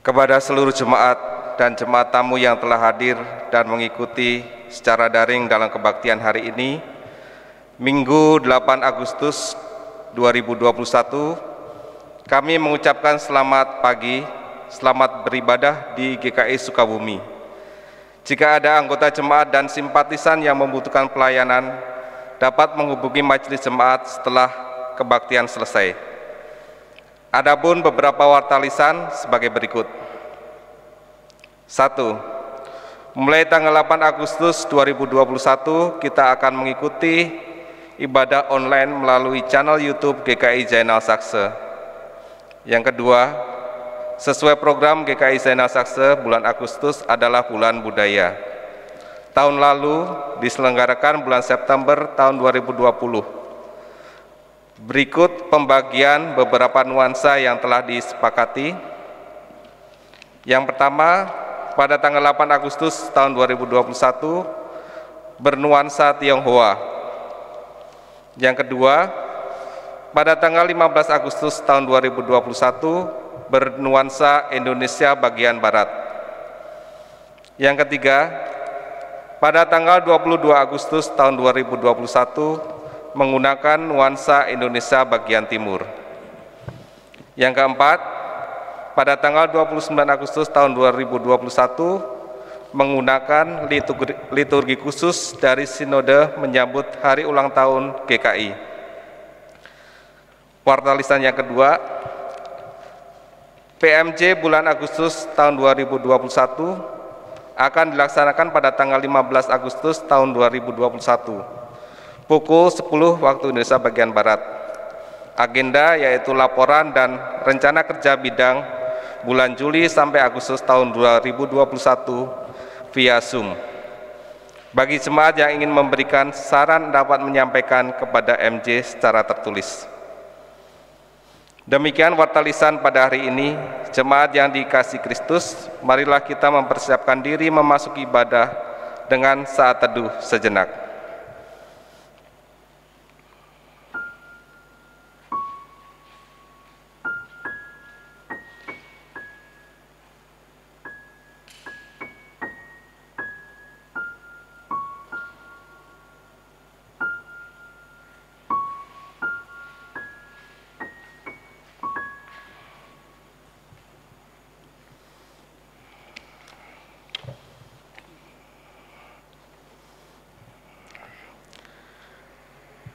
Kepada seluruh jemaat dan jemaat tamu yang telah hadir dan mengikuti secara daring dalam kebaktian hari ini, Minggu 8 Agustus 2021, kami mengucapkan selamat pagi, selamat beribadah di GKI Sukabumi. Jika ada anggota jemaat dan simpatisan yang membutuhkan pelayanan, dapat menghubungi majelis jemaat setelah kebaktian selesai. Adapun beberapa warta lisan sebagai berikut. 1. Mulai tanggal 8 Agustus 2021 kita akan mengikuti ibadah online melalui channel YouTube GKI Zainal Sakse. Yang kedua, sesuai program GKI Zainal Sakse, bulan Agustus adalah bulan budaya. Tahun lalu diselenggarakan bulan September tahun 2020. Berikut pembagian beberapa nuansa yang telah disepakati. Yang pertama, pada tanggal 8 Agustus tahun 2021 bernuansa Tionghoa. Yang kedua, pada tanggal 15 Agustus tahun 2021 bernuansa Indonesia bagian Barat. Yang ketiga, pada tanggal 22 Agustus tahun 2021 menggunakan nuansa Indonesia bagian timur. Yang keempat, pada tanggal 29 Agustus tahun 2021 menggunakan liturgi khusus dari Sinode menyambut hari ulang tahun GKI. Warta lisan yang kedua, PMJ bulan Agustus tahun 2021 akan dilaksanakan pada tanggal 15 Agustus tahun 2021. Pukul 10 waktu Indonesia bagian Barat. Agenda yaitu laporan dan rencana kerja bidang bulan Juli sampai Agustus tahun 2021 via Zoom. Bagi jemaat yang ingin memberikan saran dapat menyampaikan kepada MJ secara tertulis. Demikian warta lisan pada hari ini. Jemaat yang dikasihi Kristus, marilah kita mempersiapkan diri memasuki ibadah dengan saat teduh sejenak.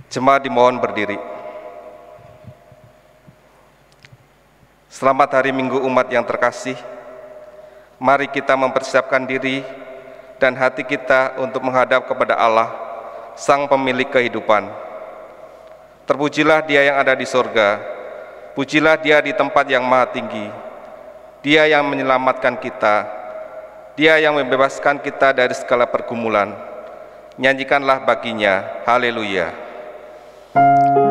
Jemaat dimohon berdiri. Selamat hari Minggu umat yang terkasih. Mari kita mempersiapkan diri dan hati kita untuk menghadap kepada Allah, Sang Pemilik kehidupan. Terpujilah Dia yang ada di sorga, pujilah Dia di tempat yang maha tinggi. Dia yang menyelamatkan kita, Dia yang membebaskan kita dari segala pergumulan. Nyanyikanlah baginya, haleluya. Kepada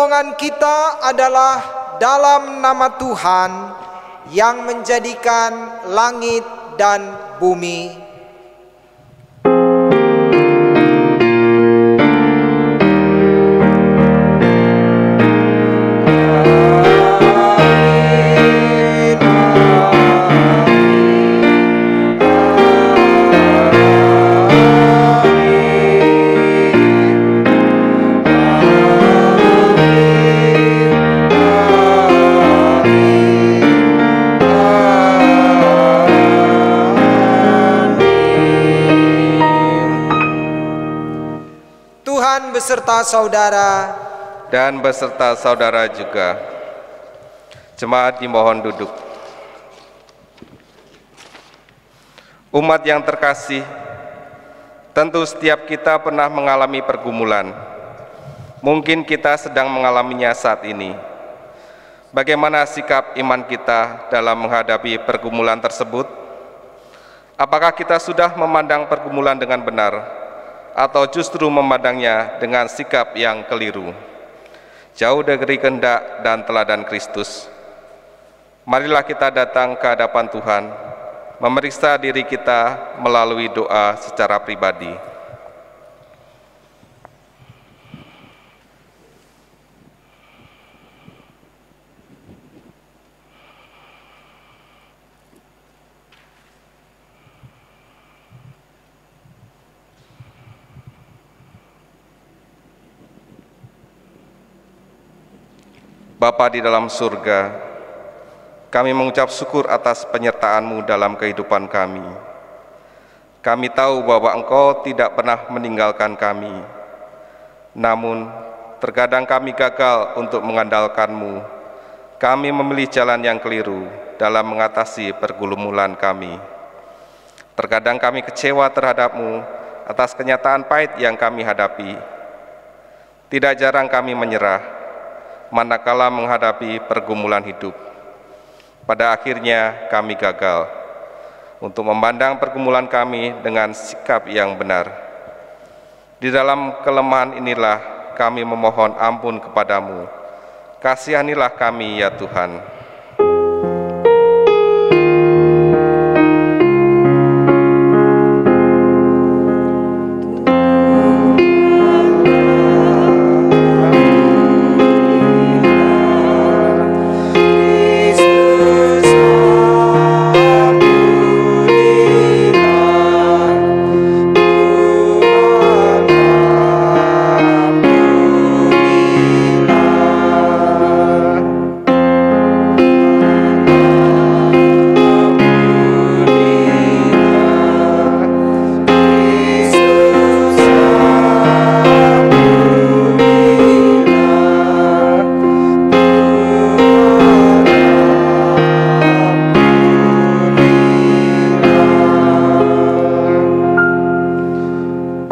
pertolongan kita adalah dalam nama Tuhan yang menjadikan langit dan bumi. Beserta saudara dan beserta saudara juga. Jemaat dimohon duduk. Umat yang terkasih, tentu setiap kita pernah mengalami pergumulan. Mungkin kita sedang mengalaminya saat ini. Bagaimana sikap iman kita dalam menghadapi pergumulan tersebut? Apakah kita sudah memandang pergumulan dengan benar, atau justru memandangnya dengan sikap yang keliru, jauh dari kehendak dan teladan Kristus? Marilah kita datang ke hadapan Tuhan, memeriksa diri kita melalui doa secara pribadi. Bapa di dalam surga, kami mengucap syukur atas penyertaan-Mu dalam kehidupan kami. Kami tahu bahwa Engkau tidak pernah meninggalkan kami. Namun, terkadang kami gagal untuk mengandalkan-Mu. Kami memilih jalan yang keliru dalam mengatasi pergumulan kami. Terkadang kami kecewa terhadap-Mu atas kenyataan pahit yang kami hadapi. Tidak jarang kami menyerah manakala menghadapi pergumulan hidup. Pada akhirnya kami gagal untuk memandang pergumulan kami dengan sikap yang benar. Di dalam kelemahan inilah kami memohon ampun kepadamu. Kasihanilah kami ya Tuhan.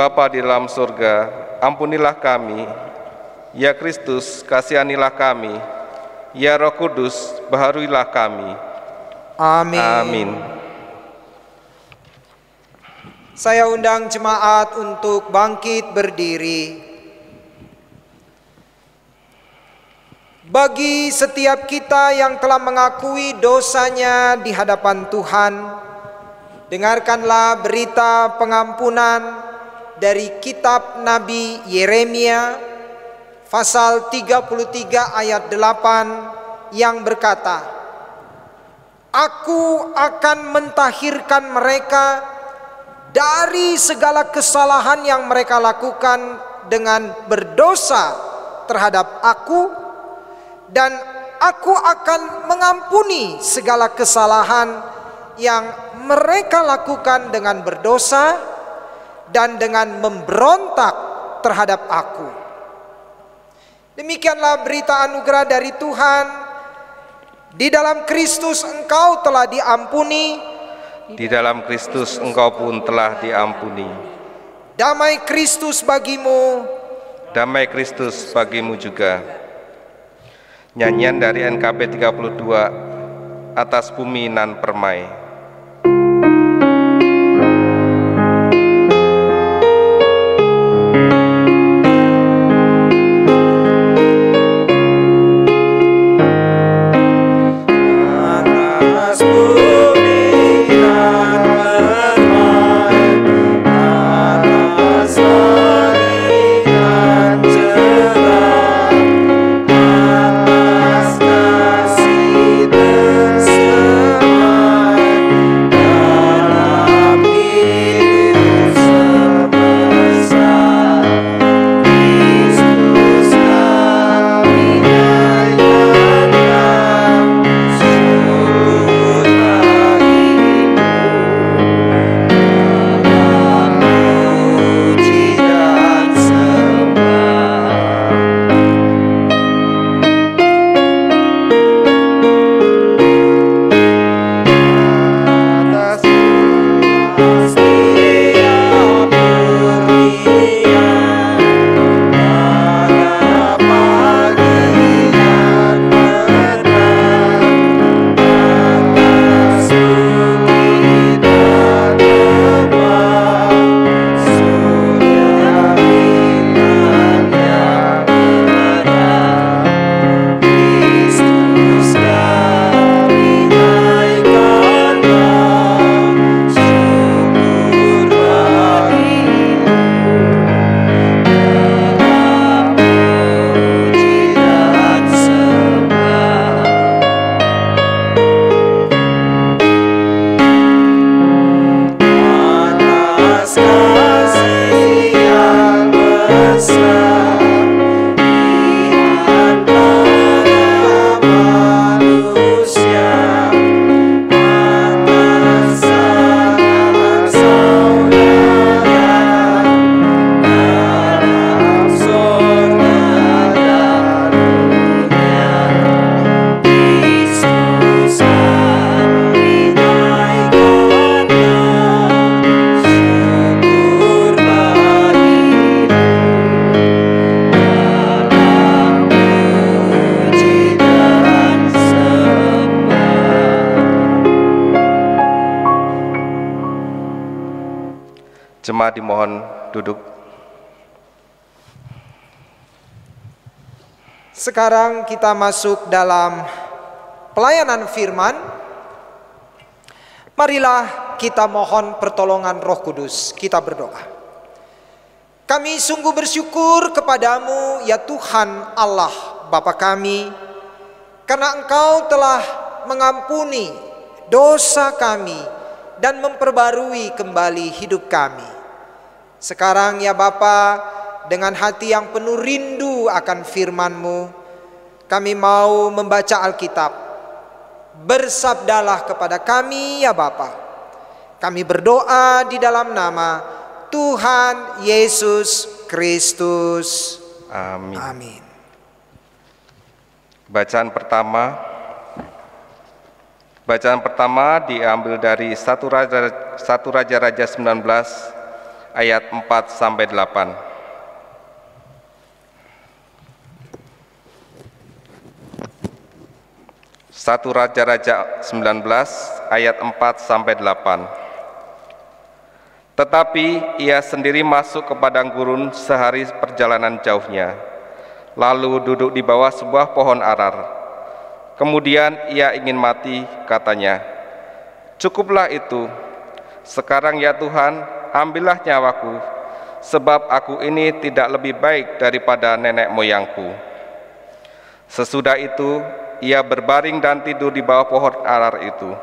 Bapa di dalam surga, ampunilah kami. Ya Kristus, kasihanilah kami. Ya Roh Kudus, baharuilah kami. Amin. Amin. Saya undang jemaat untuk bangkit berdiri. Bagi setiap kita yang telah mengakui dosanya di hadapan Tuhan, dengarkanlah berita pengampunan dari kitab Nabi Yeremia pasal 33 ayat 8 yang berkata, Aku akan mentahirkan mereka dari segala kesalahan yang mereka lakukan dengan berdosa terhadap Aku, dan Aku akan mengampuni segala kesalahan yang mereka lakukan dengan berdosa dan dengan memberontak terhadap Aku. Demikianlah berita anugerah dari Tuhan. Di dalam Kristus engkau telah diampuni. Di dalam Kristus engkau pun telah diampuni. Damai Kristus bagimu. Damai Kristus bagimu juga. Nyanyian dari NKB 32, Atas Bumi Nan Permai. Jemaat dimohon duduk. Sekarang kita masuk dalam pelayanan firman. Marilah kita mohon pertolongan Roh Kudus. Kita berdoa. Kami sungguh bersyukur kepadamu ya Tuhan Allah Bapa kami, karena Engkau telah mengampuni dosa kami dan memperbarui kembali hidup kami. Sekarang ya Bapa, dengan hati yang penuh rindu akan firman-Mu, kami mau membaca Alkitab. Bersabdalah kepada kami ya Bapa. Kami berdoa di dalam nama Tuhan Yesus Kristus. Amin. Amin. Bacaan pertama diambil dari 1 Raja-Raja 19 ayat 4 sampai 8. 1 Raja-Raja 19 ayat 4 sampai 8. Tetapi ia sendiri masuk ke padang gurun sehari perjalanan jauhnya, lalu duduk di bawah sebuah pohon arar. Kemudian ia ingin mati, katanya, "Cukuplah itu, sekarang ya Tuhan, ambillah nyawaku, sebab aku ini tidak lebih baik daripada nenek moyangku." Sesudah itu, ia berbaring dan tidur di bawah pohon arar itu.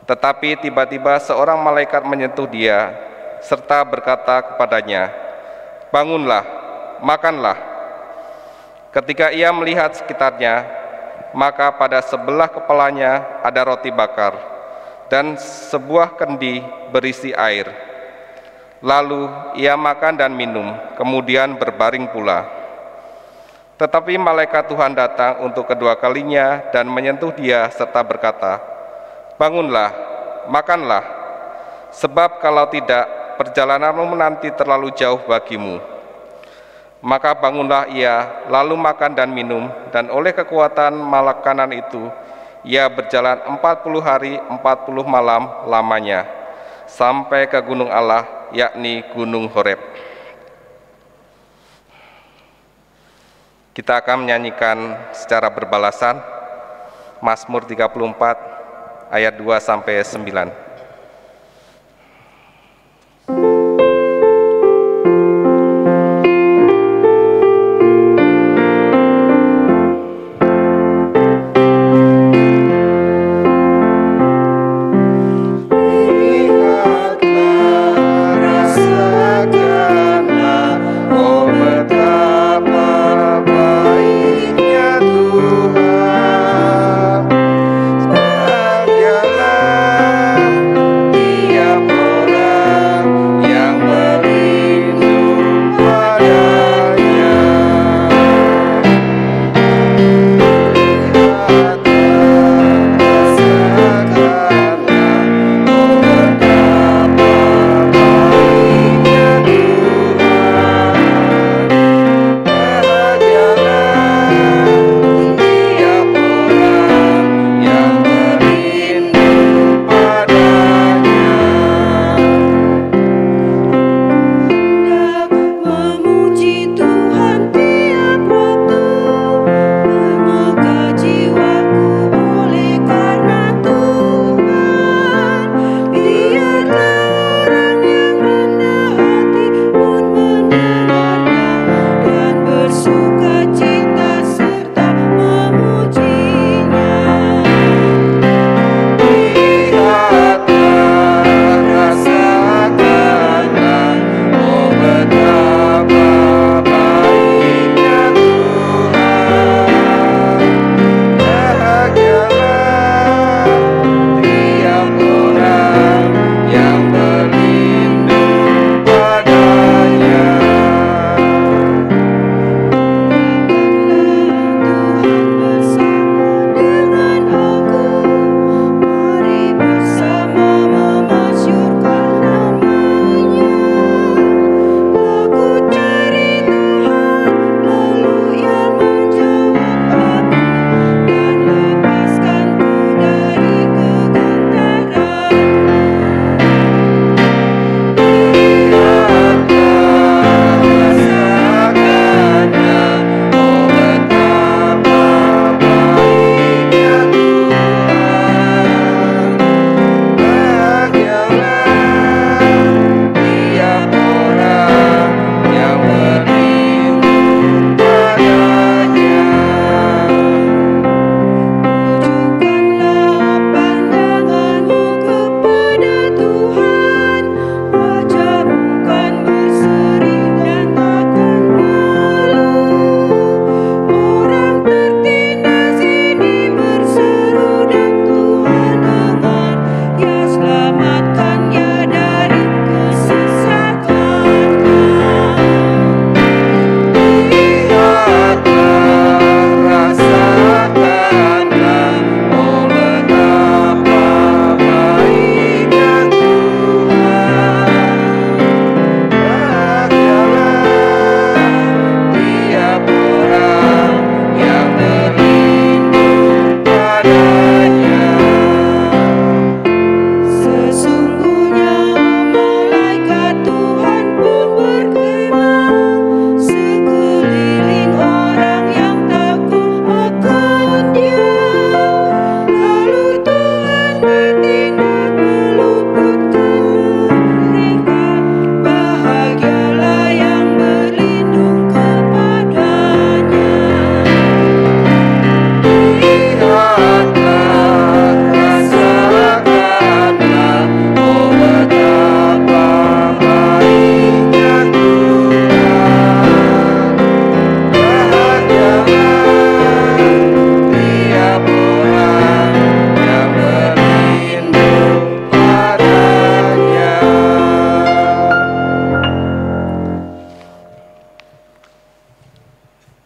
Tetapi tiba-tiba seorang malaikat menyentuh dia, serta berkata kepadanya, "Bangunlah, makanlah." Ketika ia melihat sekitarnya, maka pada sebelah kepalanya ada roti bakar, dan sebuah kendi berisi air. Lalu ia makan dan minum, kemudian berbaring pula. Tetapi malaikat Tuhan datang untuk kedua kalinya dan menyentuh dia serta berkata, "Bangunlah, makanlah, sebab kalau tidak, perjalananmu nanti terlalu jauh bagimu." Maka bangunlah ia, lalu makan dan minum, dan oleh kekuatan makanan itu, ia berjalan 40 hari 40 malam lamanya, sampai ke gunung Allah, yakni Gunung Horeb. Kita akan menyanyikan secara berbalasan Mazmur 34 ayat 2 sampai 9. Bahagialah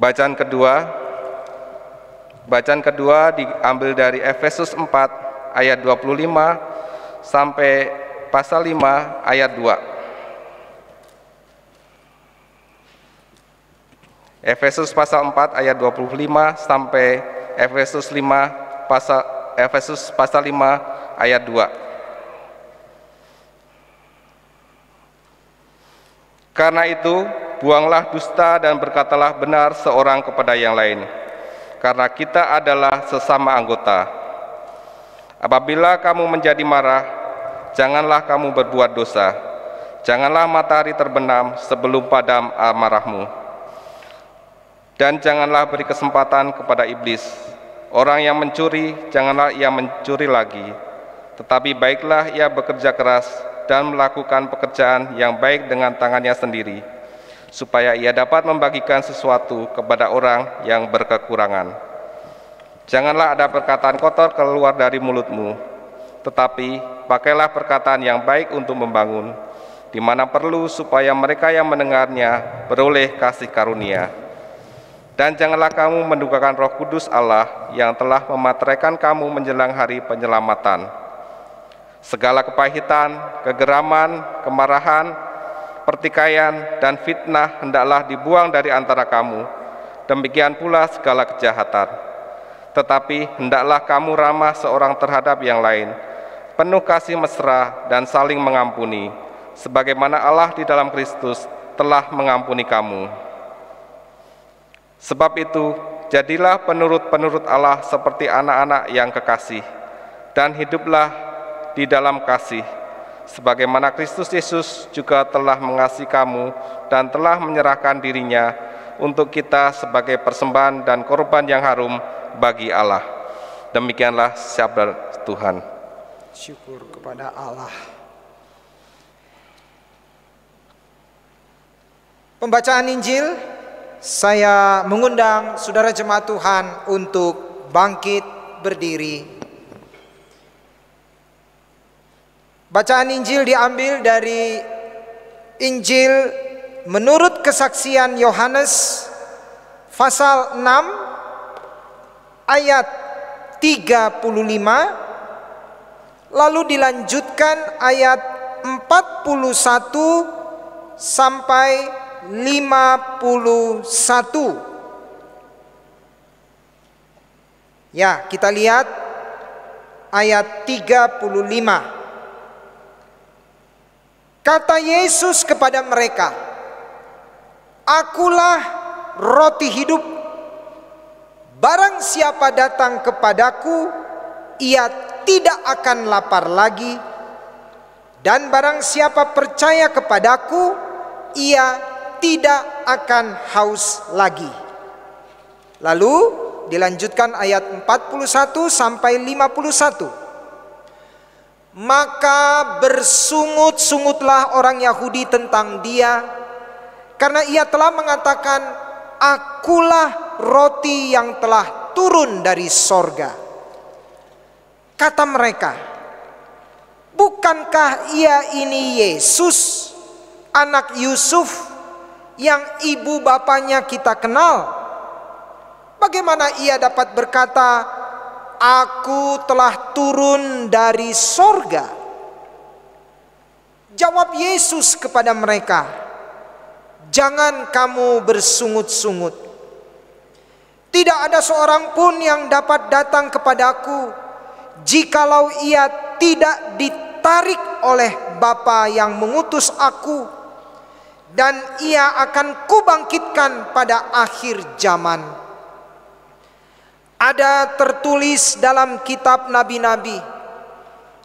Bacaan kedua diambil dari Efesus 4 ayat 25 sampai pasal 5 ayat 2. Efesus pasal 4 ayat 25 sampai Efesus pasal 5 ayat 2. Karena itu, buanglah dusta dan berkatalah benar seorang kepada yang lain, karena kita adalah sesama anggota. Apabila kamu menjadi marah, janganlah kamu berbuat dosa. Janganlah matahari terbenam sebelum padam amarahmu. Dan janganlah beri kesempatan kepada iblis. Orang yang mencuri, janganlah ia mencuri lagi. Tetapi baiklah ia bekerja keras dan melakukan pekerjaan yang baik dengan tangannya sendiri, supaya ia dapat membagikan sesuatu kepada orang yang berkekurangan. Janganlah ada perkataan kotor keluar dari mulutmu, tetapi pakailah perkataan yang baik untuk membangun, di mana perlu, supaya mereka yang mendengarnya beroleh kasih karunia. Dan janganlah kamu mendukakan Roh Kudus Allah yang telah memateraikan kamu menjelang hari penyelamatan. Segala kepahitan, kegeraman, kemarahan, pertikaian, dan fitnah hendaklah dibuang dari antara kamu. Demikian pula segala kejahatan. Tetapi hendaklah kamu ramah seorang terhadap yang lain, penuh kasih mesra dan saling mengampuni, sebagaimana Allah di dalam Kristus telah mengampuni kamu. Sebab itu, jadilah penurut-penurut Allah seperti anak-anak yang kekasih, dan hiduplah di dalam kasih, sebagaimana Kristus Yesus juga telah mengasihi kamu dan telah menyerahkan dirinya untuk kita sebagai persembahan dan korban yang harum bagi Allah. Demikianlah sabda Tuhan. Syukur kepada Allah. Pembacaan Injil, saya mengundang saudara jemaat Tuhan untuk bangkit berdiri. Bacaan Injil diambil dari Injil menurut kesaksian Yohanes pasal 6 ayat 35, lalu dilanjutkan ayat 41 sampai 51. Ya, kita lihat ayat 35. Kata Yesus kepada mereka, "Akulah roti hidup. Barang siapa datang kepadaku, ia tidak akan lapar lagi. Dan barang siapa percaya kepadaku, ia tidak akan haus lagi." Lalu dilanjutkan ayat 41 sampai 51. Maka bersungut-sungutlah orang Yahudi tentang dia, karena ia telah mengatakan, "Akulah roti yang telah turun dari sorga." Kata mereka, "Bukankah ia ini Yesus, anak Yusuf, yang ibu bapanya kita kenal? Bagaimana ia dapat berkata, 'Aku telah turun dari sorga'?" Jawab Yesus kepada mereka, "Jangan kamu bersungut-sungut. Tidak ada seorang pun yang dapat datang kepadaku, jikalau ia tidak ditarik oleh Bapa yang mengutus aku, dan ia akan kubangkitkan pada akhir zaman. Ada tertulis dalam kitab nabi-nabi,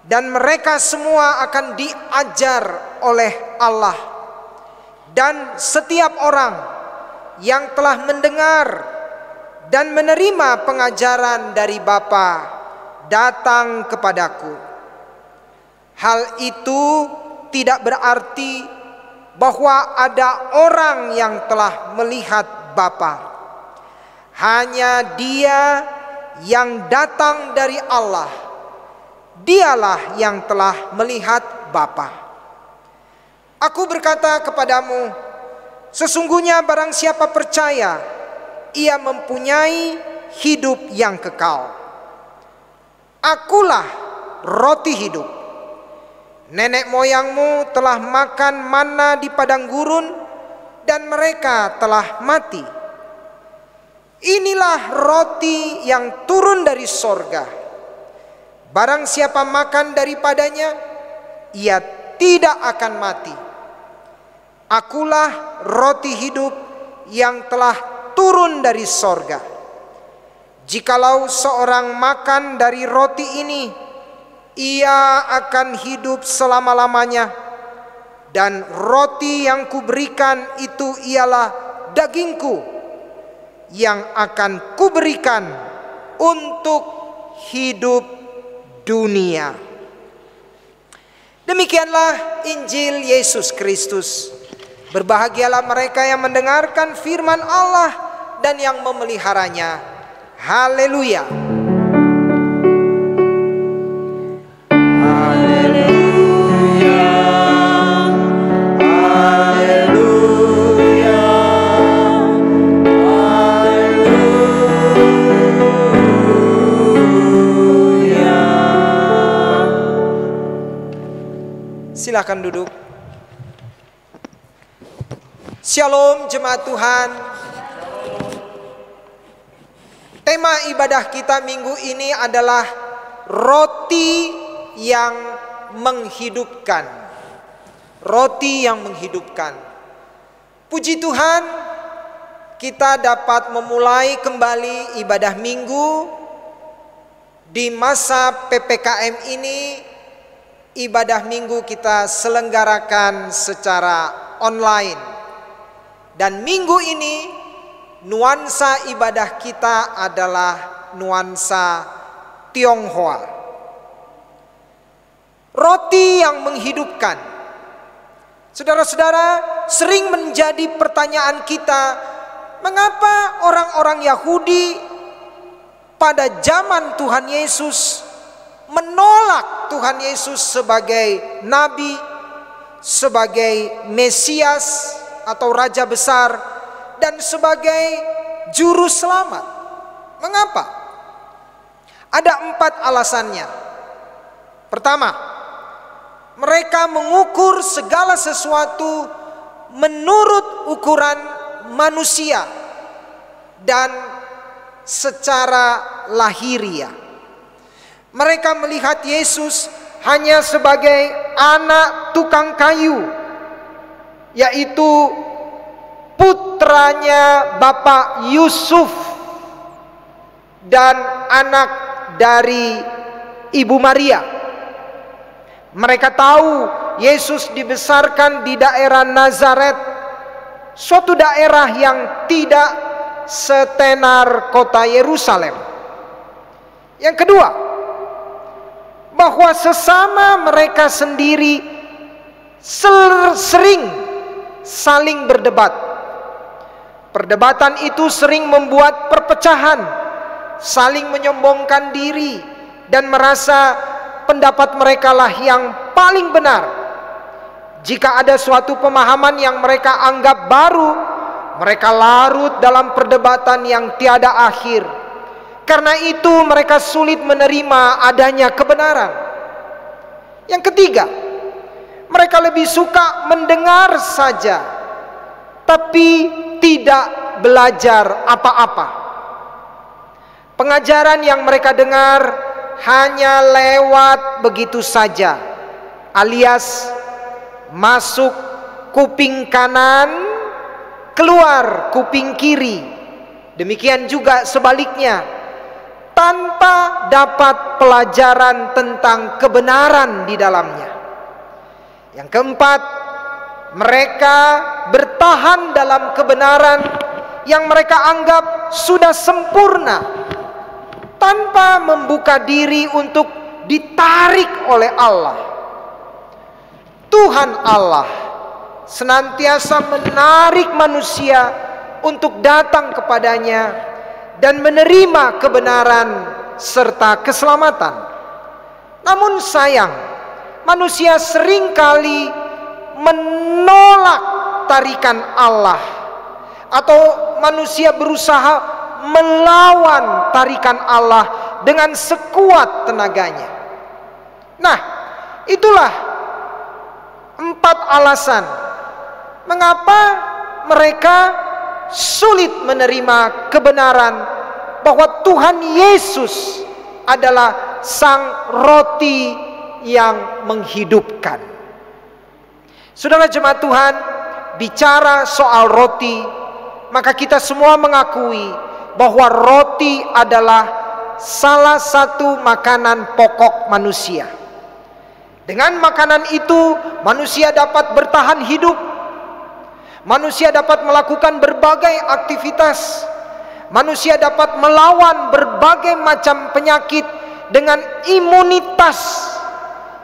dan mereka semua akan diajar oleh Allah. Dan setiap orang yang telah mendengar dan menerima pengajaran dari Bapa datang kepadaku. Hal itu tidak berarti bahwa ada orang yang telah melihat Bapa. Hanya Dia yang datang dari Allah, Dialah yang telah melihat Bapa. Aku berkata kepadamu, sesungguhnya barang siapa percaya ia mempunyai hidup yang kekal. Akulah roti hidup. Nenek moyangmu telah makan manna di padang gurun dan mereka telah mati. Inilah roti yang turun dari sorga. Barang siapa makan daripadanya, ia tidak akan mati. Akulah roti hidup yang telah turun dari sorga. Jikalau seorang makan dari roti ini, ia akan hidup selama-lamanya. Dan roti yang kuberikan itu ialah dagingku yang akan kuberikan untuk hidup dunia. Demikianlah Injil Yesus Kristus. Berbahagialah mereka yang mendengarkan firman Allah dan yang memeliharanya. Haleluya. Haleluya. Haleluya. Haleluya. Silakan duduk. Shalom jemaat Tuhan. Tema ibadah kita minggu ini adalah roti yang menghidupkan. Roti yang menghidupkan. Puji Tuhan, kita dapat memulai kembali ibadah minggu di masa PPKM ini. Ibadah minggu kita selenggarakan secara online. Dan minggu ini nuansa ibadah kita adalah nuansa Tionghoa. Roti yang menghidupkan. Saudara-saudara, sering menjadi pertanyaan kita, mengapa orang-orang Yahudi pada zaman Tuhan Yesus menolak Tuhan Yesus sebagai nabi, sebagai Mesias atau Raja besar, dan sebagai juru selamat. Mengapa? Ada 4 alasannya. Pertama, mereka mengukur segala sesuatu menurut ukuran manusia dan secara lahiriah. Mereka melihat Yesus hanya sebagai anak tukang kayu, yaitu putranya Bapak Yusuf dan anak dari Ibu Maria. Mereka tahu Yesus dibesarkan di daerah Nazaret, suatu daerah yang tidak setenar kota Yerusalem. Yang kedua, bahwa sesama mereka sendiri sering saling berdebat. Perdebatan itu sering membuat perpecahan, saling menyombongkan diri, dan merasa pendapat mereka lah yang paling benar. Jika ada suatu pemahaman yang mereka anggap baru, mereka larut dalam perdebatan yang tiada akhir. Karena itu mereka sulit menerima adanya kebenaran. Yang ketiga, mereka lebih suka mendengar saja, tapi tidak belajar apa-apa. Pengajaran yang mereka dengar hanya lewat begitu saja, alias masuk kuping kanan, keluar kuping kiri. Demikian juga sebaliknya, tanpa dapat pelajaran tentang kebenaran di dalamnya. Yang keempat, mereka bertahan dalam kebenaran yang mereka anggap sudah sempurna, tanpa membuka diri untuk ditarik oleh Allah. Tuhan Allah senantiasa menarik manusia untuk datang kepadanya dan menerima kebenaran serta keselamatan. Namun sayang, manusia seringkali menolak tarikan Allah, atau manusia berusaha melawan tarikan Allah dengan sekuat tenaganya. Nah, itulah 4 alasan mengapa mereka sulit menerima kebenaran bahwa Tuhan Yesus adalah sang roti yang menghidupkan. Saudara jemaat Tuhan, bicara soal roti, maka kita semua mengakui bahwa roti adalah salah satu makanan pokok manusia. Dengan makanan itu manusia dapat bertahan hidup. Manusia dapat melakukan berbagai aktivitas. Manusia dapat melawan berbagai macam penyakit dengan imunitas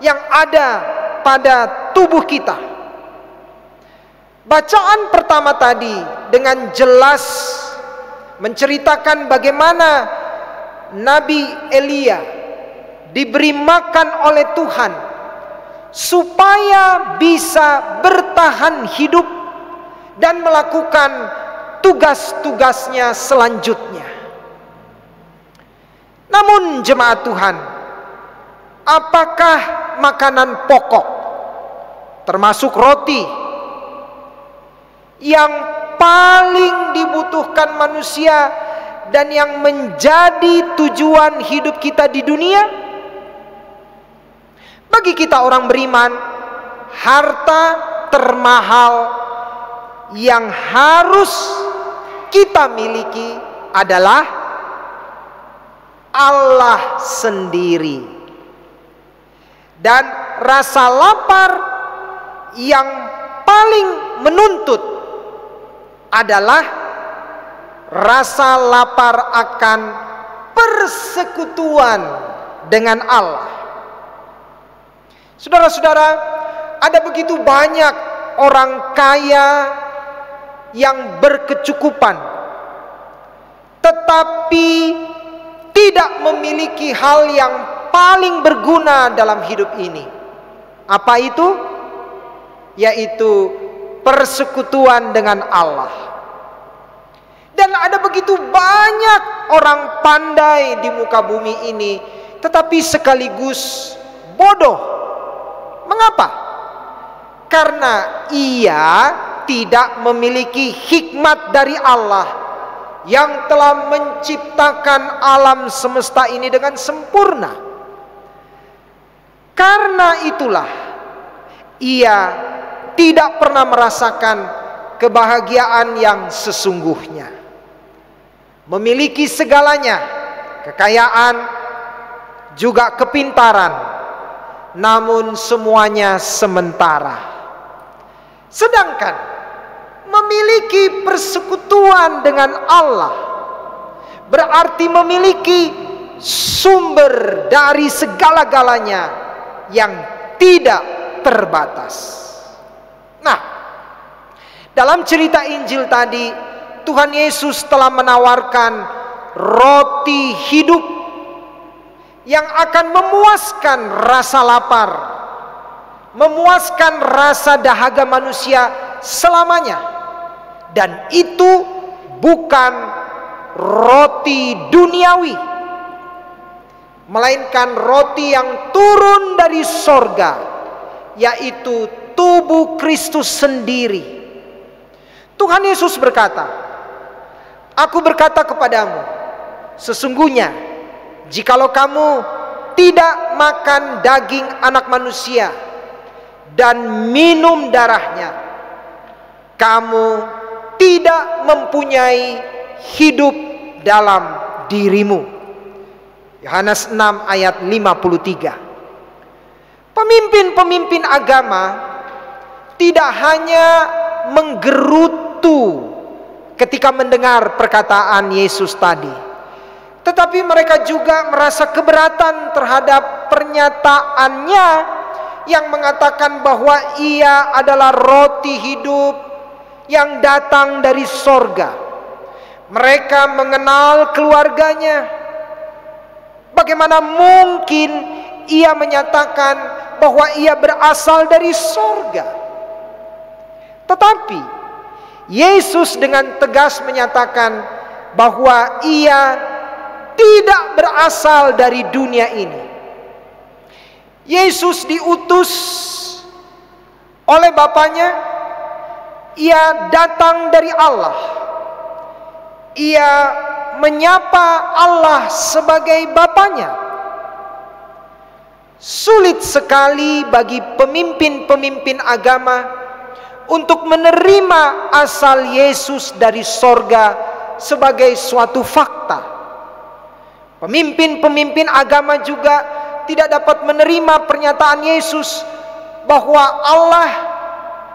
yang ada pada tubuh kita. Bacaan pertama tadi dengan jelas menceritakan bagaimana Nabi Elia diberi makan oleh Tuhan supaya bisa bertahan hidup dan melakukan tugas-tugasnya selanjutnya. Namun jemaat Tuhan, apakah makanan pokok termasuk roti yang paling dibutuhkan manusia dan yang menjadi tujuan hidup kita di dunia? Bagi kita orang beriman, harta termahal yang harus kita miliki adalah Allah sendiri. Dan rasa lapar yang paling menuntut adalah rasa lapar akan persekutuan dengan Allah. Saudara-saudara, ada begitu banyak orang kaya yang berkecukupan, tetapi tidak memiliki hal yang paling berguna dalam hidup ini. Apa itu? Yaitu persekutuan dengan Allah. Dan ada begitu banyak orang pandai di muka bumi ini, tetapi sekaligus bodoh. Mengapa? Karena ia tidak memiliki hikmat dari Allah yang telah menciptakan alam semesta ini dengan sempurna. Karena itulah ia tidak pernah merasakan kebahagiaan yang sesungguhnya. Memiliki segalanya, kekayaan, juga kepintaran, namun semuanya sementara. Sedangkan memiliki persekutuan dengan Allah berarti memiliki sumber dari segala-galanya yang tidak terbatas. Nah, dalam cerita Injil tadi, Tuhan Yesus telah menawarkan roti hidup yang akan memuaskan rasa lapar, memuaskan rasa dahaga manusia selamanya. Dan itu bukan roti duniawi, melainkan roti yang turun dari sorga, yaitu tubuh Kristus sendiri. Tuhan Yesus berkata, "Aku berkata kepadamu, sesungguhnya jikalau kamu tidak makan daging anak manusia dan minum darahnya, kamu tidak mempunyai hidup dalam dirimu." Yohanes 6 ayat 53. Pemimpin-pemimpin agama tidak hanya menggerutu ketika mendengar perkataan Yesus tadi, tetapi mereka juga merasa keberatan terhadap pernyataannya yang mengatakan bahwa ia adalah roti hidup yang datang dari sorga. Mereka mengenal keluarganya. Bagaimana mungkin ia menyatakan bahwa ia berasal dari sorga? Tetapi Yesus dengan tegas menyatakan bahwa ia tidak berasal dari dunia ini. Yesus diutus oleh Bapanya, ia datang dari Allah. Ia menyapa Allah sebagai Bapanya. Sulit sekali bagi pemimpin-pemimpin agama untuk menerima asal Yesus dari sorga sebagai suatu fakta. Pemimpin-pemimpin agama juga tidak dapat menerima pernyataan Yesus bahwa Allah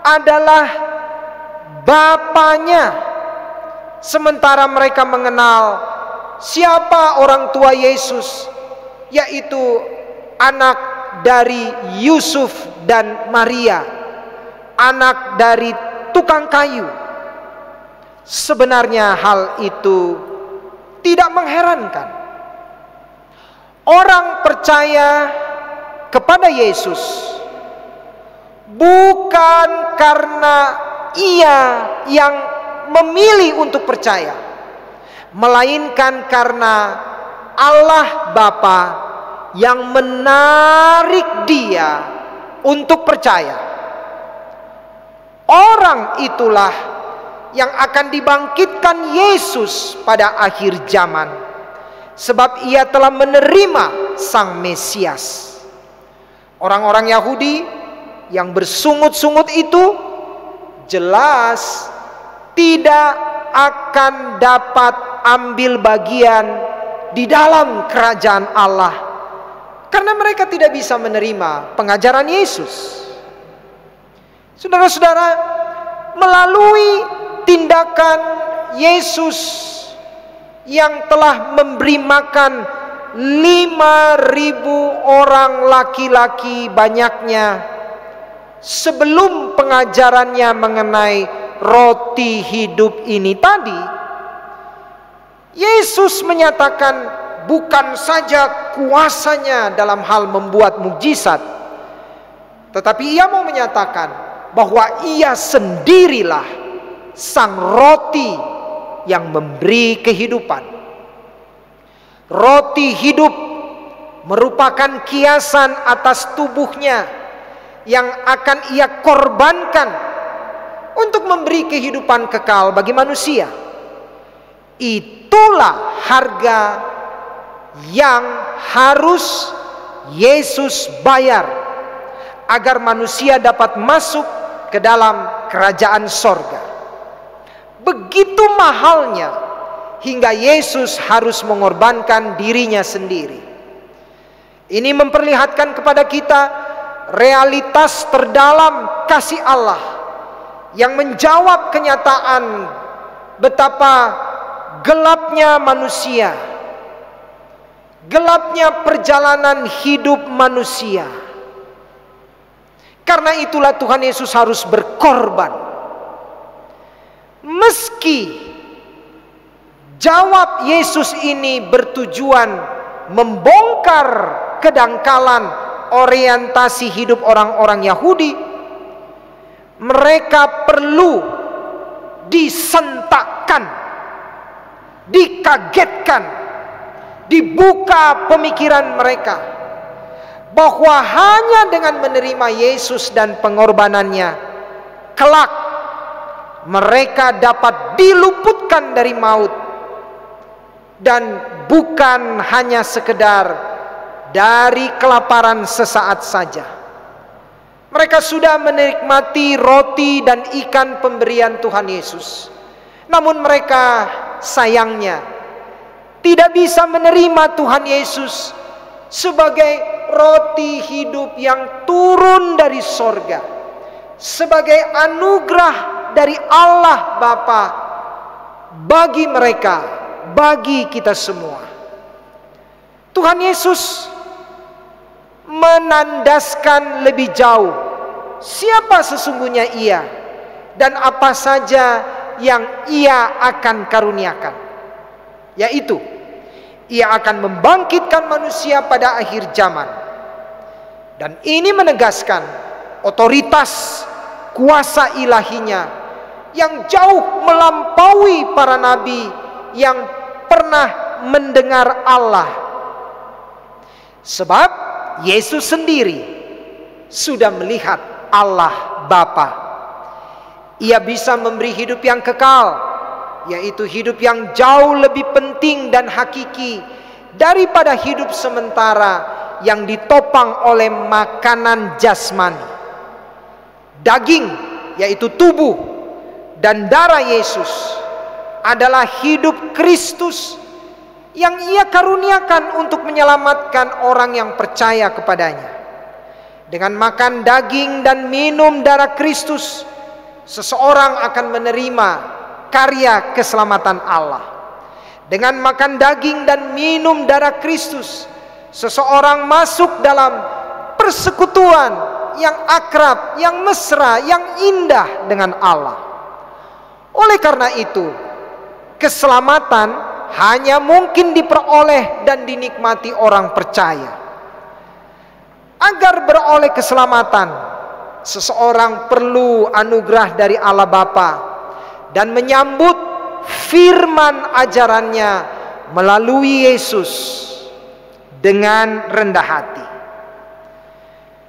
adalah Bapanya, sementara mereka mengenal siapa orang tua Yesus, yaitu anak dari Yusuf dan Maria, anak dari tukang kayu. Sebenarnya hal itu tidak mengherankan. Orang percaya kepada Yesus bukan karena ia yang memilih untuk percaya, melainkan karena Allah Bapa yang menarik dia untuk percaya. Orang itulah yang akan dibangkitkan Yesus pada akhir zaman, sebab ia telah menerima Sang Mesias. Orang-orang Yahudi yang bersungut-sungut itu jelas tidak akan dapat ambil bagian di dalam kerajaan Allah, karena mereka tidak bisa menerima pengajaran Yesus. Saudara-saudara, melalui tindakan Yesus yang telah memberi makan 5.000 orang laki-laki banyaknya, sebelum pengajarannya mengenai roti hidup ini tadi, Yesus menyatakan bukan saja kuasanya dalam hal membuat mukjizat, tetapi ia mau menyatakan bahwa ia sendirilah sang roti yang memberi kehidupan. Roti hidup merupakan kiasan atas tubuhnya yang akan ia korbankan untuk memberi kehidupan kekal bagi manusia. Itulah harga yang harus Yesus bayar agar manusia dapat masuk ke dalam kerajaan sorga. Begitu mahalnya hingga Yesus harus mengorbankan dirinya sendiri. Ini memperlihatkan kepada kita realitas terdalam kasih Allah yang menjawab kenyataan betapa gelapnya manusia, gelapnya perjalanan hidup manusia. Karena itulah Tuhan Yesus harus berkorban. Meski jawab Yesus ini bertujuan membongkar kedangkalan orientasi hidup orang-orang Yahudi, mereka perlu disentakkan, dikagetkan, dibuka pemikiran mereka bahwa hanya dengan menerima Yesus dan pengorbanannya, kelak mereka dapat diluputkan dari maut, dan bukan hanya sekedar dari kelaparan sesaat saja. Mereka sudah menikmati roti dan ikan pemberian Tuhan Yesus, namun mereka sayangnya tidak bisa menerima Tuhan Yesus sebagai roti hidup yang turun dari sorga, sebagai anugerah dari Allah Bapa bagi mereka, bagi kita semua. Tuhan Yesus menandaskan lebih jauh siapa sesungguhnya ia dan apa saja yang ia akan karuniakan, yaitu ia akan membangkitkan manusia pada akhir zaman. Dan ini menegaskan otoritas kuasa ilahinya yang jauh melampaui para nabi yang pernah mendengar Allah. Sebab Yesus sendiri sudah melihat Allah Bapa. Ia bisa memberi hidup yang kekal, yaitu hidup yang jauh lebih penting dan hakiki daripada hidup sementara yang ditopang oleh makanan jasmani. Daging, yaitu tubuh dan darah Yesus, adalah hidup Kristus yang Ia karuniakan untuk menyelamatkan orang yang percaya kepadanya. Dengan makan daging dan minum darah Kristus, seseorang akan menerima karya keselamatan Allah. Dengan makan daging dan minum darah Kristus, seseorang masuk dalam persekutuan yang akrab, yang mesra, yang indah dengan Allah. Oleh karena itu, keselamatan hanya mungkin diperoleh dan dinikmati orang percaya. Agar beroleh keselamatan, seseorang perlu anugerah dari Allah Bapa dan menyambut firman ajarannya melalui Yesus dengan rendah hati.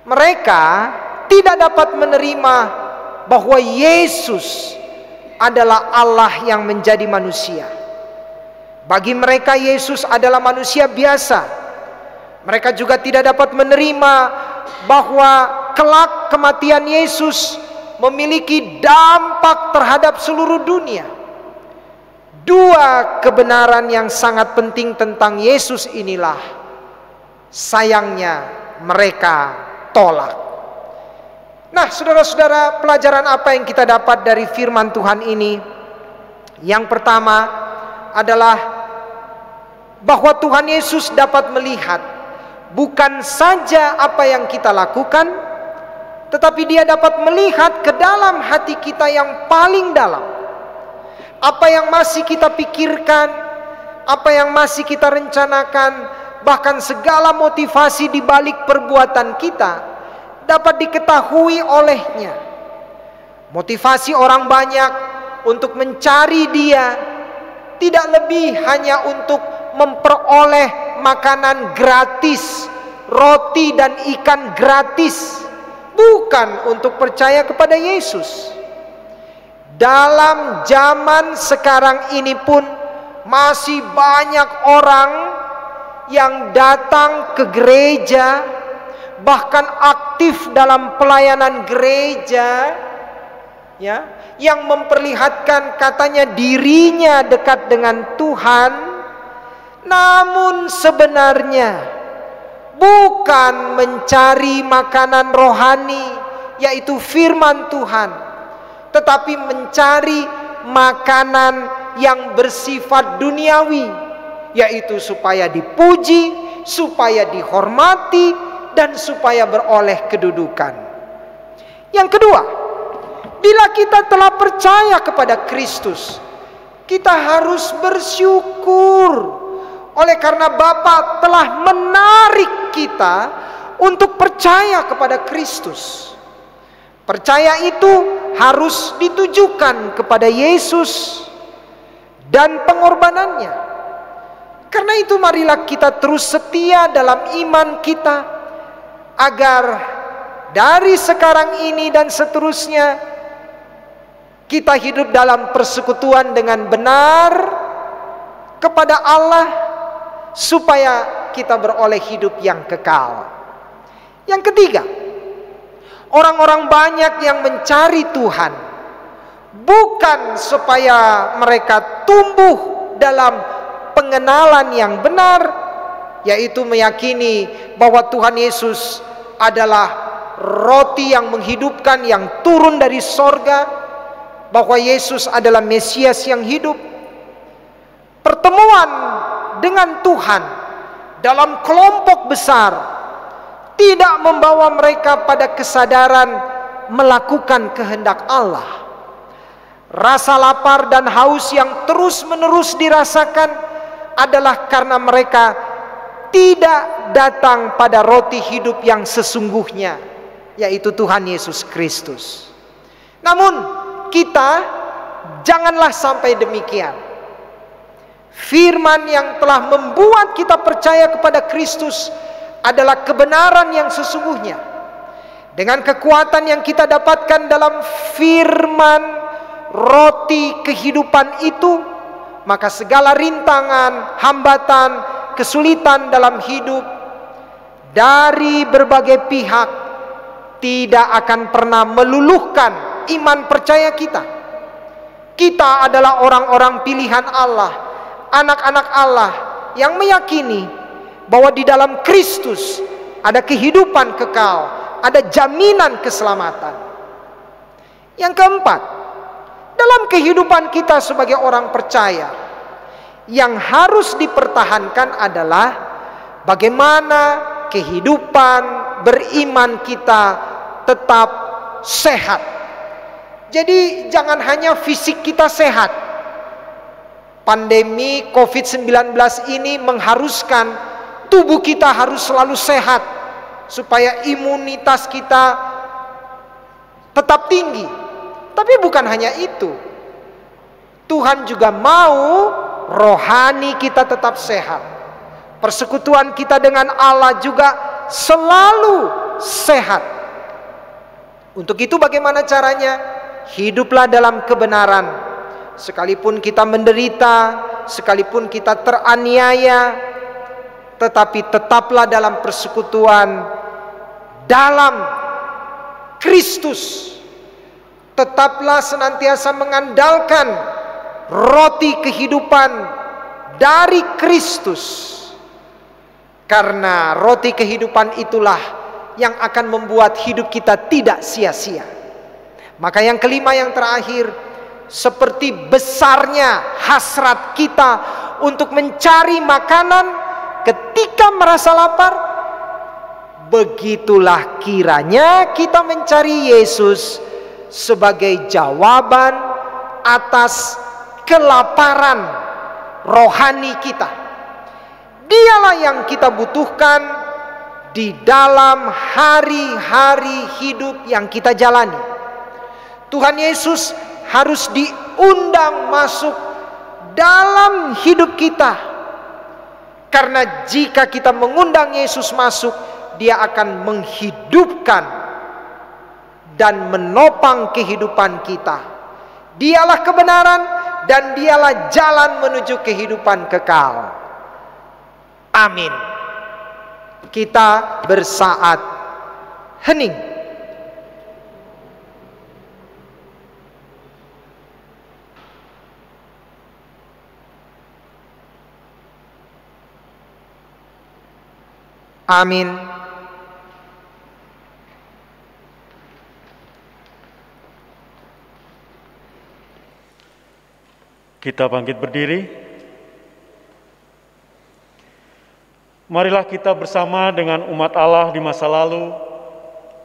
Mereka tidak dapat menerima bahwa Yesus adalah Allah yang menjadi manusia. Bagi mereka Yesus adalah manusia biasa. Mereka juga tidak dapat menerima bahwa kelak kematian Yesus memiliki dampak terhadap seluruh dunia. Dua kebenaran yang sangat penting tentang Yesus inilah sayangnya mereka tolak. Nah, saudara-saudara, pelajaran apa yang kita dapat dari firman Tuhan ini? Yang pertama adalah bahwa Tuhan Yesus dapat melihat bukan saja apa yang kita lakukan, tetapi Dia dapat melihat ke dalam hati kita yang paling dalam. Apa yang masih kita pikirkan, apa yang masih kita rencanakan, bahkan segala motivasi di balik perbuatan kita dapat diketahui olehnya. Motivasi orang banyak untuk mencari Dia tidak lebih hanya untuk memperoleh makanan gratis, roti dan ikan gratis, bukan untuk percaya kepada Yesus. Dalam zaman sekarang ini pun masih banyak orang yang datang ke gereja, bahkan aktif dalam pelayanan gereja, ya, yang memperlihatkan katanya dirinya dekat dengan Tuhan, namun sebenarnya bukan mencari makanan rohani, yaitu firman Tuhan, tetapi mencari makanan yang bersifat duniawi, yaitu supaya dipuji, supaya dihormati, dan supaya beroleh kedudukan. Yang kedua, bila kita telah percaya kepada Kristus, kita harus bersyukur oleh karena Bapa telah menarik kita untuk percaya kepada Kristus. Percaya itu harus ditujukan kepada Yesus dan pengorbanannya. Karena itu marilah kita terus setia dalam iman kita, agar dari sekarang ini dan seterusnya kita hidup dalam persekutuan dengan benar kepada Allah, supaya kita beroleh hidup yang kekal. Yang ketiga, orang-orang banyak yang mencari Tuhan bukan supaya mereka tumbuh dalam pengenalan yang benar, yaitu meyakini bahwa Tuhan Yesus adalah roti yang menghidupkan, yang turun dari sorga, bahwa Yesus adalah Mesias yang hidup. Pertemuan dengan Tuhan dalam kelompok besar tidak membawa mereka pada kesadaran melakukan kehendak Allah. Rasa lapar dan haus yang terus-menerus dirasakan adalah karena mereka tidak datang pada roti hidup yang sesungguhnya, yaitu Tuhan Yesus Kristus. Namun kita janganlah sampai demikian. Firman yang telah membuat kita percaya kepada Kristus adalah kebenaran yang sesungguhnya. Dengan kekuatan yang kita dapatkan dalam firman roti kehidupan itu, maka segala rintangan, hambatan, kesulitan dalam hidup dari berbagai pihak tidak akan pernah meluluhkan iman percaya kita. Kita adalah orang-orang pilihan Allah, anak-anak Allah yang meyakini bahwa di dalam Kristus ada kehidupan kekal, ada jaminan keselamatan. Yang keempat, dalam kehidupan kita sebagai orang percaya, yang harus dipertahankan adalah bagaimana kehidupan beriman kita tetap sehat. Jadi jangan hanya fisik kita sehat. Pandemi COVID-19 ini mengharuskan tubuh kita harus selalu sehat, supaya imunitas kita tetap tinggi. Tapi bukan hanya itu, Tuhan juga mau rohani kita tetap sehat. Persekutuan kita dengan Allah juga selalu sehat. Untuk itu bagaimana caranya? Hiduplah dalam kebenaran. Sekalipun kita menderita, sekalipun kita teraniaya, tetapi tetaplah dalam persekutuan dalam Kristus. Tetaplah senantiasa mengandalkan roti kehidupan dari Kristus. Karena roti kehidupan itulah yang akan membuat hidup kita tidak sia-sia. Maka yang kelima, yang terakhir, seperti besarnya hasrat kita untuk mencari makanan ketika merasa lapar, begitulah kiranya kita mencari Yesus sebagai jawaban atas kelaparan rohani kita. Dialah yang kita butuhkan di dalam hari-hari hidup yang kita jalani. Tuhan Yesus harus diundang masuk dalam hidup kita. Karena jika kita mengundang Yesus masuk, Dia akan menghidupkan dan menopang kehidupan kita. Dialah kebenaran dan Dialah jalan menuju kehidupan kekal. Amin. Kita bersaat hening. Amin. Kita bangkit berdiri. Marilah kita bersama dengan umat Allah di masa lalu,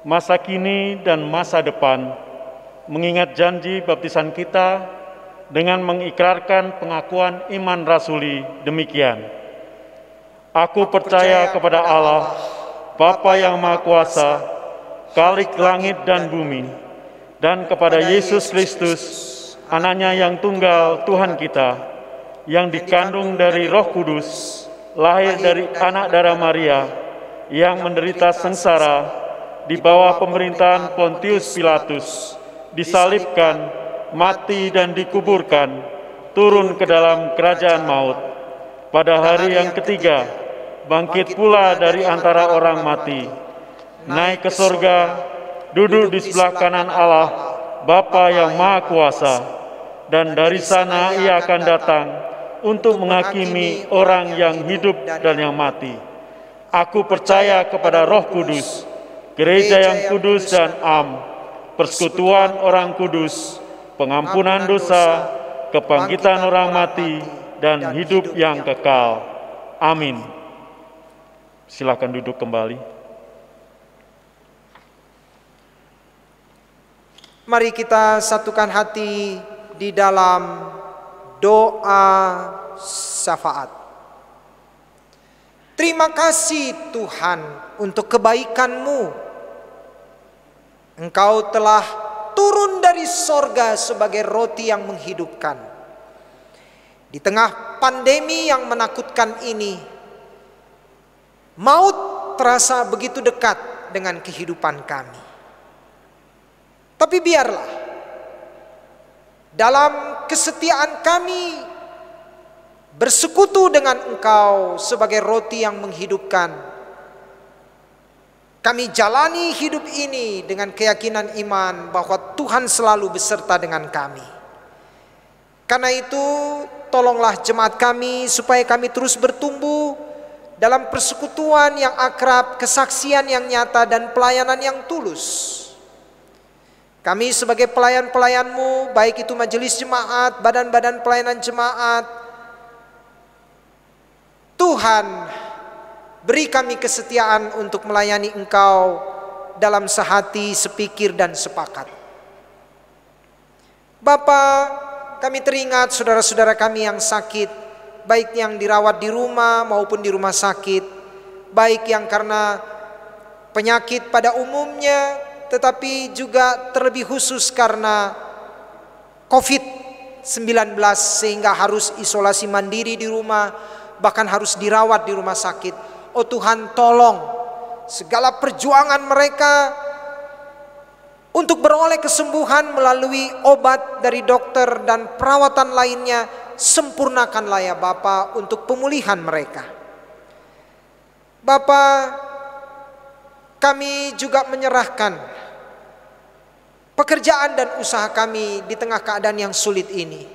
masa kini, dan masa depan, mengingat janji baptisan kita dengan mengikrarkan pengakuan iman rasuli demikian. Aku percaya kepada Allah, Bapa yang Maha Kuasa, Khalik langit dan bumi, dan kepada Yesus Kristus, Anaknya yang tunggal Tuhan kita, yang dikandung dari Roh Kudus, lahir dari anak darah Maria, yang menderita sengsara di bawah pemerintahan Pontius Pilatus, disalibkan, mati dan dikuburkan, turun ke dalam kerajaan maut. Pada hari yang ketiga, bangkit pula dari antara orang mati, naik ke sorga, duduk di sebelah kanan Allah, Bapa yang Maha Kuasa, dan dari sana Ia akan datang untuk menghakimi orang yang hidup dan yang mati. Aku percaya kepada Roh Kudus, gereja yang kudus dan am, persekutuan orang kudus, pengampunan dosa, kebangkitan orang mati, dan hidup yang kekal. Amin. Silakan duduk kembali. Mari kita satukan hati di dalam doa syafaat. Terima kasih Tuhan untuk kebaikan-Mu. Engkau telah turun dari sorga sebagai roti yang menghidupkan. Di tengah pandemi yang menakutkan ini, maut terasa begitu dekat dengan kehidupan kami. Tapi biarlah dalam kesetiaan kami bersekutu dengan Engkau sebagai roti yang menghidupkan, kami jalani hidup ini dengan keyakinan iman bahwa Tuhan selalu beserta dengan kami. Karena itu, tolonglah jemaat kami supaya kami terus bertumbuh dalam persekutuan yang akrab, kesaksian yang nyata, dan pelayanan yang tulus. Kami sebagai pelayan-pelayan-Mu, baik itu majelis jemaat, badan-badan pelayanan jemaat, Tuhan, beri kami kesetiaan untuk melayani Engkau dalam sehati, sepikir, dan sepakat. Bapa, kami teringat saudara-saudara kami yang sakit, baik yang dirawat di rumah maupun di rumah sakit, baik yang karena penyakit pada umumnya, tetapi juga terlebih khusus karena COVID-19 sehingga harus isolasi mandiri di rumah, bahkan harus dirawat di rumah sakit. Oh Tuhan, tolong segala perjuangan mereka untuk beroleh kesembuhan melalui obat dari dokter dan perawatan lainnya, sempurnakanlah ya Bapa untuk pemulihan mereka. Bapa, kami juga menyerahkan pekerjaan dan usaha kami di tengah keadaan yang sulit ini.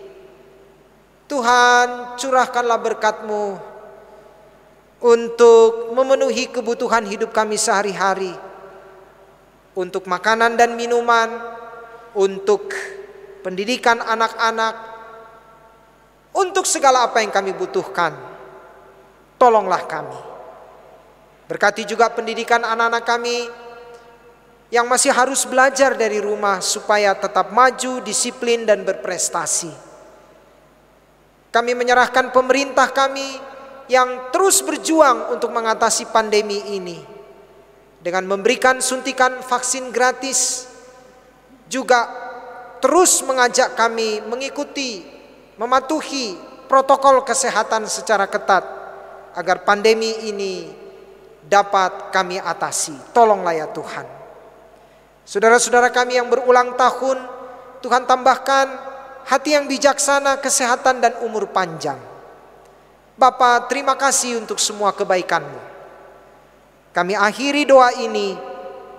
Tuhan, curahkanlah berkat-Mu untuk memenuhi kebutuhan hidup kami sehari-hari, untuk makanan dan minuman, untuk pendidikan anak-anak, untuk segala apa yang kami butuhkan. Tolonglah kami. Berkati juga pendidikan anak-anak kami yang masih harus belajar dari rumah supaya tetap maju, disiplin, dan berprestasi. Kami menyerahkan pemerintah kami yang terus berjuang untuk mengatasi pandemi ini dengan memberikan suntikan vaksin gratis, juga terus mengajak kami mengikuti, mematuhi protokol kesehatan secara ketat agar pandemi ini dapat kami atasi. Tolonglah ya Tuhan. Saudara-saudara kami yang berulang tahun, Tuhan tambahkan hati yang bijaksana, kesehatan, dan umur panjang. Bapa, terima kasih untuk semua kebaikan-Mu. Kami akhiri doa ini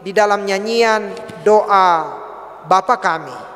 di dalam nyanyian doa Bapa kami.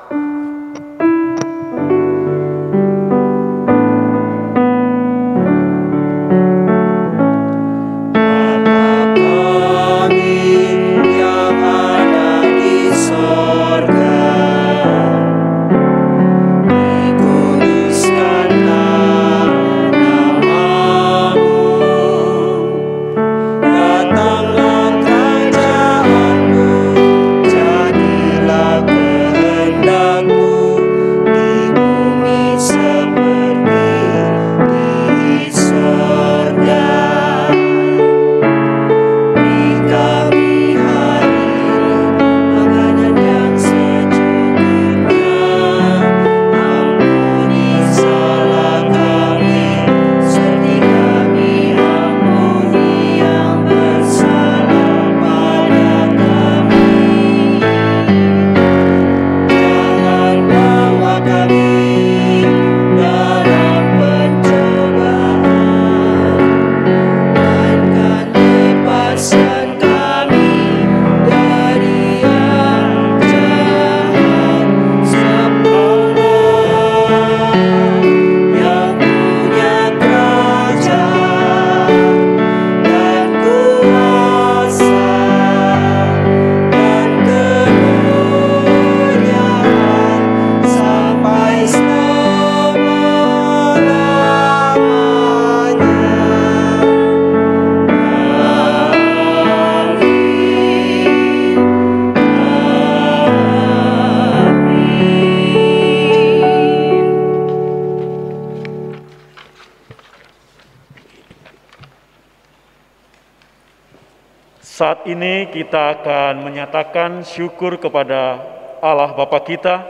Saat ini kita akan menyatakan syukur kepada Allah Bapa kita,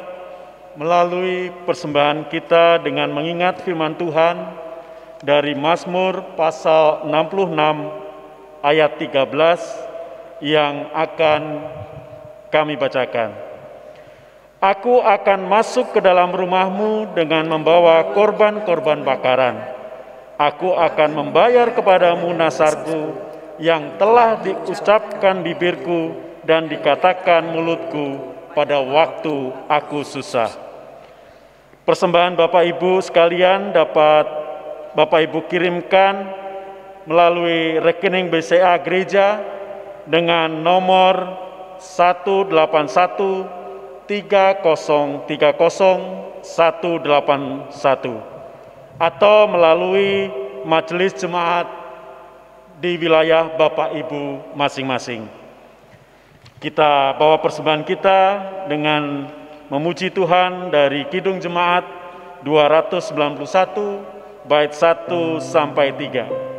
melalui persembahan kita dengan mengingat firman Tuhan dari Mazmur pasal 66 ayat 13 yang akan kami bacakan. Aku akan masuk ke dalam rumahmu dengan membawa korban-korban bakaran. Aku akan membayar kepadamu nasarku yang telah diucapkan bibirku dan dikatakan mulutku pada waktu aku susah. Persembahan Bapak Ibu sekalian dapat Bapak Ibu kirimkan melalui rekening BCA Gereja dengan nomor 1813030-181 atau melalui majelis jemaat di wilayah Bapak Ibu masing-masing. Kita bawa persembahan kita dengan memuji Tuhan dari Kidung Jemaat 291 bait 1 sampai 3.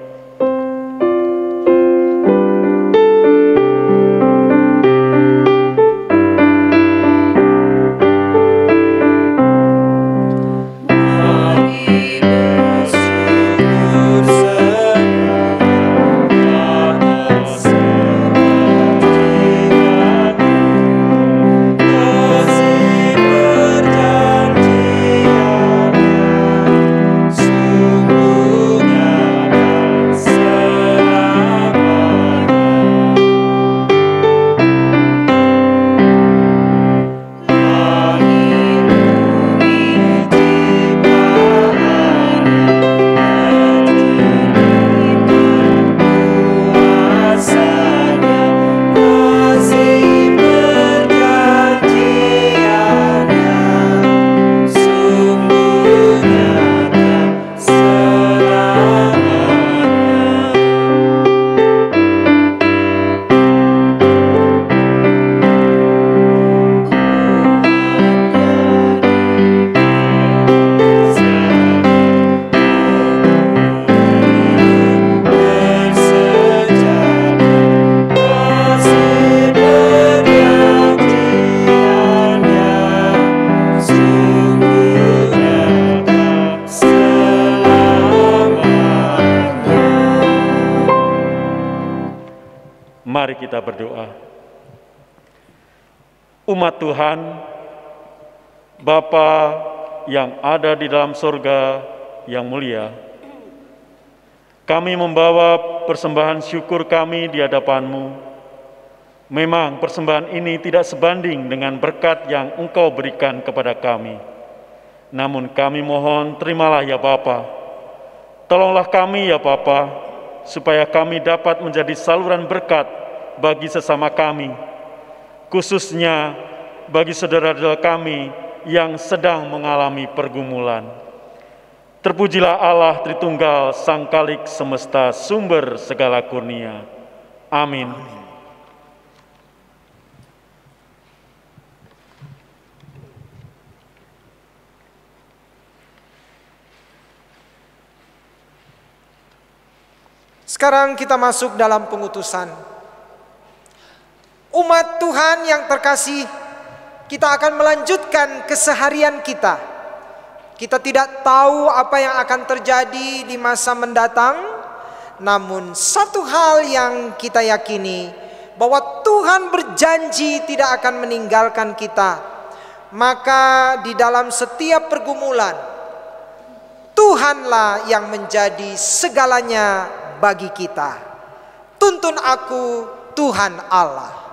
Mari kita berdoa. Umat Tuhan, Bapa yang ada di dalam surga yang mulia, kami membawa persembahan syukur kami di hadapan-Mu. Memang persembahan ini tidak sebanding dengan berkat yang Engkau berikan kepada kami. Namun kami mohon, terimalah ya Bapa. Tolonglah kami ya Bapa, supaya kami dapat menjadi saluran berkat bagi sesama kami, khususnya bagi saudara-saudara kami yang sedang mengalami pergumulan. Terpujilah Allah Tritunggal, Sang Khalik semesta, sumber segala kurnia. Amin. Sekarang kita masuk dalam pengutusan. Umat Tuhan yang terkasih, kita akan melanjutkan keseharian kita. Kita tidak tahu apa yang akan terjadi di masa mendatang, namun satu hal yang kita yakini, bahwa Tuhan berjanji tidak akan meninggalkan kita. Maka di dalam setiap pergumulan, Tuhanlah yang menjadi segalanya bagi kita. Tuntun aku, Tuhan Allah.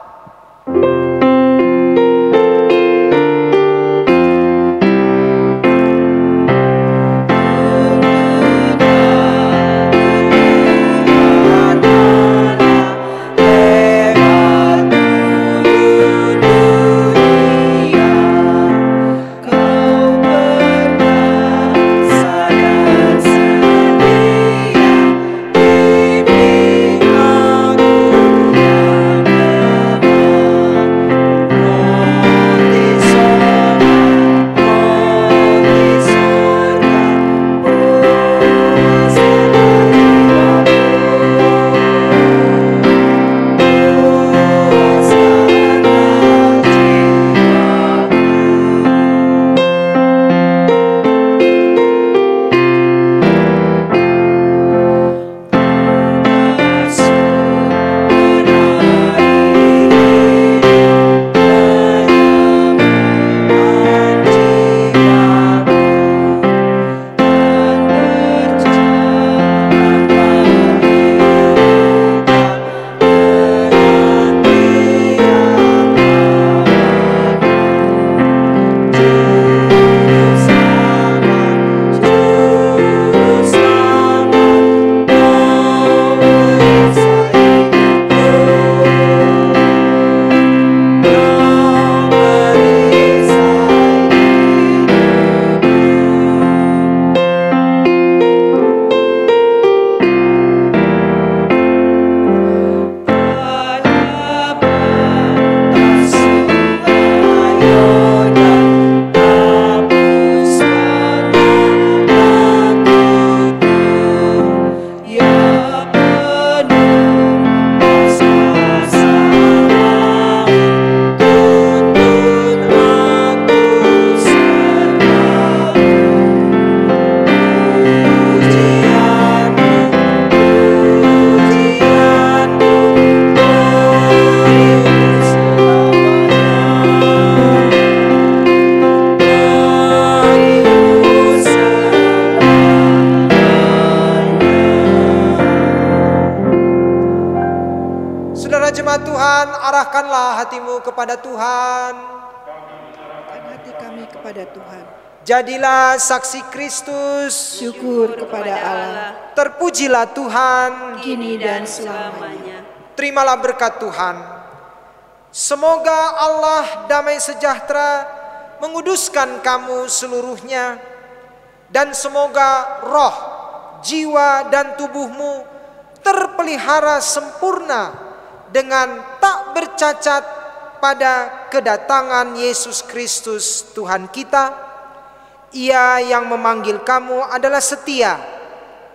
Tuhan, arahkanlah hatimu kepada Tuhan. Arahkan hati kami kepada Tuhan. Jadilah saksi Kristus. Syukur kepada Allah, Terpujilah Tuhan. kini dan selamanya. Terimalah berkat Tuhan. Semoga Allah damai sejahtera menguduskan kamu seluruhnya, dan semoga roh, jiwa, dan tubuhmu terpelihara sempurna dengan tak bercacat pada kedatangan Yesus Kristus Tuhan kita. Ia yang memanggil kamu adalah setia.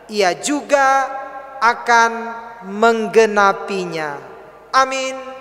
Ia juga akan menggenapinya. Amin.